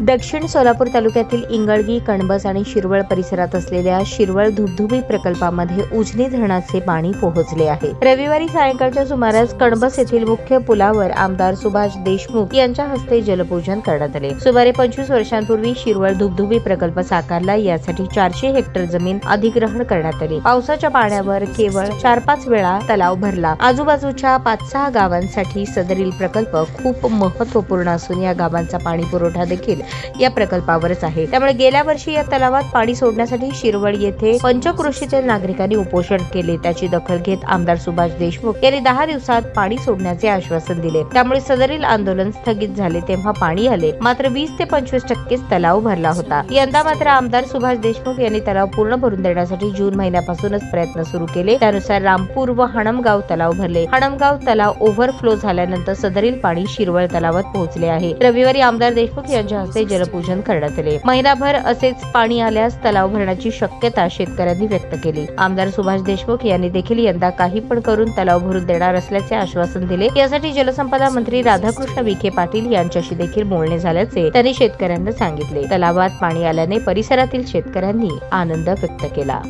दक्षिण सोलापूर तालुक्यातील इंगळगी, कणबस आणि शिरवळ परिसरात असलेल्या शिरवळ धुबधुबी प्रकल्पामध्ये उजनी धरणाचे पाणी पोहोचले आहे। रविवारी सायंकाळच्या सुमारास कणबस येथील मुख्य पुलावर आमदार सुभाष देशमुख यांच्या हस्ते जलपूजन करण्यात आले। सुमारे 25 वर्षांपूर्वी शिरवळ धुबधुबी प्रकल्प साकारला, यासाठी 400 हेक्टर जमीन अधिग्रहण करण्यात आली। पावसाच्या पाण्यावर केवळ 4-5 वेळा तलाव भरला। आजूबाजूच्या 5-6 गावांसाठी सदरील प्रकल्प खूप महत्त्वपूर्ण असून या गावांचा पाणी पुरवठा देखील या प्रकल्पावरच आहे। त्यामुळे गेल्या वर्षी या तलावात पाणी सोडण्यासाठी शिरवळ येथे पंचक्रोशीतील नागरिकांनी उपोषण केले। त्याची दखल घेत आमदार सुभाष देशमुख यांनी 10 दिवसात पाणी सोडण्याचे आश्वासन दिले। त्यामुळे सदरील आंदोलन स्थगित झाले। तेव्हा पाणी आले, मात्र 20 ते 25% तलाव भरला होता। यंदा मात्र आमदार सुभाष देशमुख यांनी तलाव पूर्ण भरून देण्यासाठी जून महिन्यापासूनच प्रयत्न सुरू केले। त्यानुसार रामपूर व हणमगाव तलाव भरले। हणमगाव तलाव ओव्हरफ्लो झाल्यानंतर सदरील पाणी शिरवळ तलावात पोहोचले आहे। रविवारी आमदार देशमुख यांच्या हस्ते जलपूजन करण्यात आले। महिनाभर असेच पाणी आल्यास तलाव भरण्याची शक्यता शेतकऱ्यांनी व्यक्त केली। आमदार सुभाष देशमुख यांनी देखील यंदा काही पण करून तलाव भरून देणार असल्याचे आश्वासन दिले। यासाठी जलसंपदा मंत्री राधाकृष्ण विखे पाटील यांच्याशी देखील बोलणे झाल्याचे त्यांनी शेतकऱ्यांना सांगितले। तलावात पाणी आल्याने परिसरातील शेतकऱ्यांनी आनंद व्यक्त केला।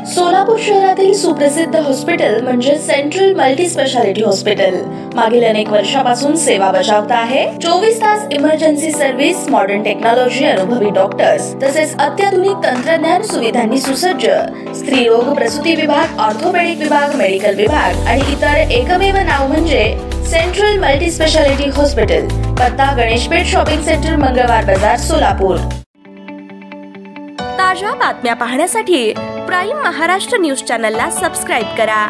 सोलापूर शहरातील सुप्रसिद्ध हॉस्पिटल म्हणजे सेंट्रल मल्टी स्पेशालिटी हॉस्पिटल मागील अनेक वर्षापासून सेवा बजावत आहे। 24 तास इमर्जन्सी सर्व्हिस, मॉडर्न टेक्नॉलॉजी, अनुभवी डॉक्टर्स तसेच अत्याधुनिक तंत्रज्ञान सुविधांनी सुसज्ज स्त्रीरोग प्रसूती विभाग, ऑर्थोपेडिक विभाग, मेडिकल विभाग आणि इतर एकमेव नाव म्हणजे सेंट्रल मल्टी स्पेशालिटी हॉस्पिटल। पत्ता गणेशपेठ शॉपिंग सेंटर, मंगळवार बाजार, सोलापूर। ताज्या बातम्या पाहण्यासाठी प्राईम महाराष्ट्र न्यूज चॅनलला सबस्क्राईब करा।